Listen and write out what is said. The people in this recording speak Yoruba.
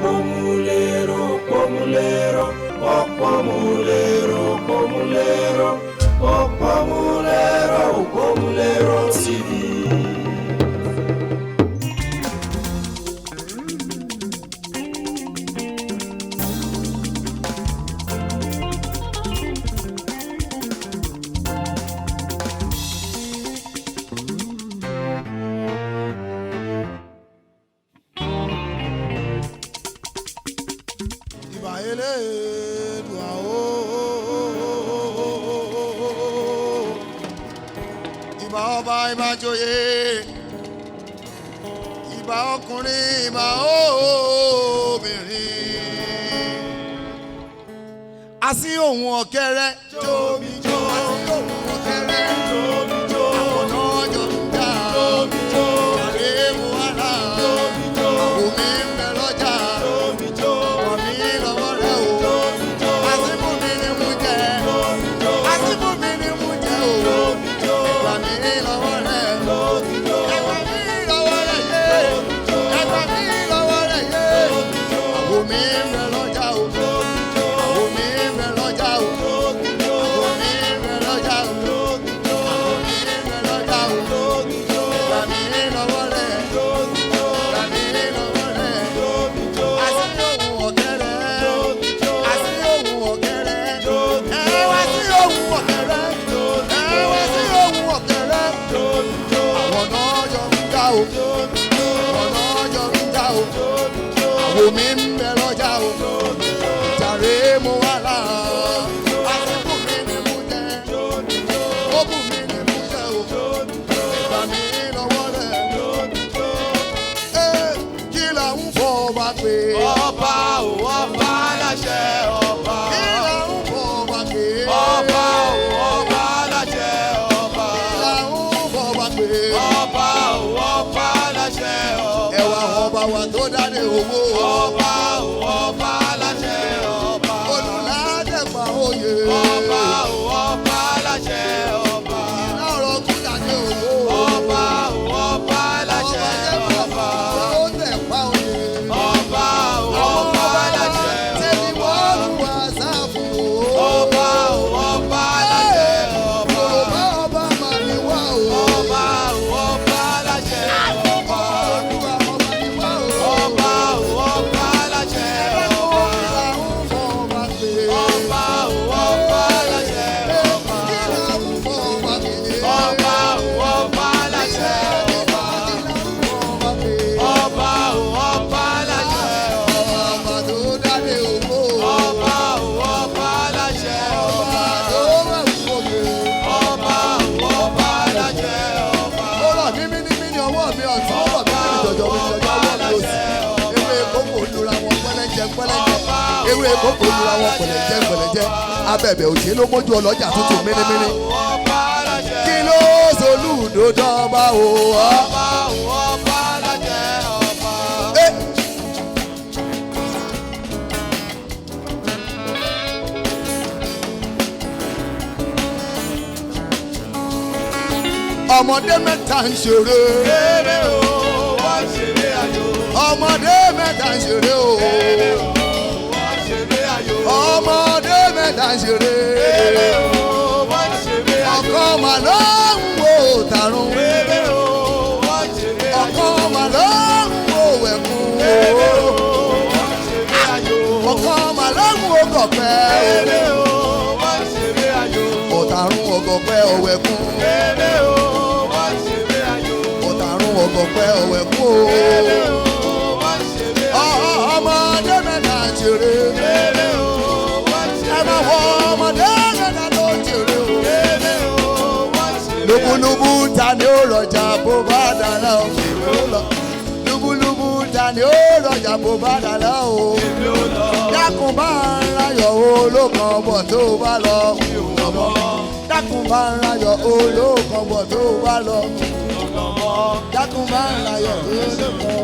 Pomulero, pomulero, pomulero, pomulero, pomulero, pomulero TV. Ìbà ọba ìbà joyè, ìbà ọkùnrin ìbà obìnrin. Así òun ọ̀kẹ́rẹ́ jómi jó, así òun ọ̀kẹ́rẹ́ jómi jó, àkọ́nà ọjọ́ ń dá jómi jó, àrèmú ara jómi jó, omi ń bẹ lọ́jà jómi jó, ọ̀mí lọ́wọ́ rẹ̀ o jómi jó, àsìkò mi ni mo jẹ jómi jó, àsìkò mi ni mo jẹ o jómi jó, ìgbà mi lọ́wọ́ rẹ̀ jómi jó, ẹ̀gbà mi lọ́wọ́ rẹ̀ yé ẹ̀gbà mi lọ́wọ́ rẹ̀ yé omi ń bẹ lọ́jà o jómi jó, omi ń bẹ lọ́jà o jómi jó, omi ń bẹ lọ́jà o jómi jó, omi ń bẹ lọ́jà o jómi jó, ìgbà mi lọ́wọ́ rẹ̀ jómi jó, ìgbà mi lọ́wọ́ rẹ̀ jómi jó, àsí òun ọ̀kẹ́rẹ́ jómi jó, àsí òun ọ̀kẹ́rẹ́ jómi jó, ẹ wá sí òun ọ̀kẹ́rẹ́ jómi jó, ẹ wá sí òun ọ̀kẹ́rẹ́ jómi jó, àwọn náà jọ ń dá o jómi jó, àwọn náà jọ ń dá o jómi jó, àwọn omi ń bẹ lọ́jà o jómi jó, jàre mo wà láà, àsìkò mi ni mo jẹ jómi jó, ogún mi ni mo jẹ o jómi jó, ìgbà mi lọ́wọ́ rẹ̀ jómi jó. Kí là ń fọ ọba pé? Ọba ò ọba láṣẹ ọba. Kí là ń fọ ọba pé? Ọba ò ọba láṣẹ ọba. Kí là ń fọ ọba pé? Ọba ò ọba láṣẹ ọba. Ẹwà ọba wa tó dáre owó. Ọba ò ọba láṣẹ ọba. Olùládẹ́gbà oyè. Ọba ò ọba láṣẹ ọba. Ìlàrọ̀ kún dáre owó. Ọba ò ọba láṣẹ ọba. Ó tẹ̀ pa oyè. Ọba ò ọba láṣẹ ọba. Tẹ̀lé wọ́n wá sáfù. Ọba ò ọba láṣẹ ọba. Yorùbá ọba mà ní wá o. Ọba ò ọba láṣẹ ọba. Olúwa ọba ní wá o. Ọba ò ọba láṣẹ ọba. Kí là ń fọ ọba pé? Ọba ò ọba láṣẹ ọba. Kí là ń fọ ọba pé? Ọba ò ọba láṣẹ ọba. Ọba ò ọba láṣẹ ọba. Ọba tó dáre owó. Ọba ò ọba láṣẹ ọba. Tó wẹ̀wù òkè. Ọba ò ọba láṣẹ ọba. Ó rọ̀ mímí ní mí ní ọwọ́ mi ọ̀tún. Ó rọ̀ mímí ní jọ̀jọ̀ mi ní ọjọ́ ọwọ́ mi òsì. Ewé kókò lura wọn pẹ́lẹ́jẹ pẹ́lẹ́jẹ. Ewé kókò lura wọn pẹ̀lẹ́jẹ pẹ̀lẹ́jẹ. Abẹ̀bẹ̀ òjé ló mójú ọlọ́jà tútù mínímíní. Ọba láṣẹ. Kí ló solúdó dọ́ba o? Ọba ò ọba láṣẹ ọba. Ọmọdé mẹ́ta ń ṣeré. Eré o, wọ́n ṣeré ayò. Ọmọdé mẹ́ta ń ṣeré o. Eré o, wọ́n ṣeré ayò. Ọmọdé mẹ́ta ń ṣeré. Eré o, wọ́n ṣeré ayò. Ọkọ mà ló ń wo tàrún. Eré o, wọ́n ṣeré ayò. Ọkọ mà ló ń wo ẹ̀kún. Eré o, wọ́n ṣeré ayò. Ọkọ mà ló ń wo gọ̀pẹ́. Eré o, wọ́n ṣeré ayò. Ọ̀tàrún ọ̀gọ̀pẹ́ ọ̀wẹ̀kún. Eré o, wọ́n ṣeré ayò. Ọ̀tàrún ọ̀gọ̀pẹ́ ọ̀wẹ̀kún. Eré o, wọ́n ṣeré ayò. Ọmọdé mẹ́ta ń ṣeré. Eré o, wọ́n Ẹ ṣeré máa wọ ayò. ọmọdé mẹ́ta tó ń ṣeré o. Eré o, wọ́n ṣeré ayò. Lúbúlúbú ta ni ó rọjà bó bá dáná o? Èmi ó lọ. Lúbúlúbú ta ni ó rọjà bó bá dáná o? Èmi ò lọ. Dákun bá ń rayọ̀ olókan bọ̀ tó bá lọ. Dákun bá ń rayọ̀ olókan bọ̀ tó bá lọ. Dákun bá ń rayọ̀ olókan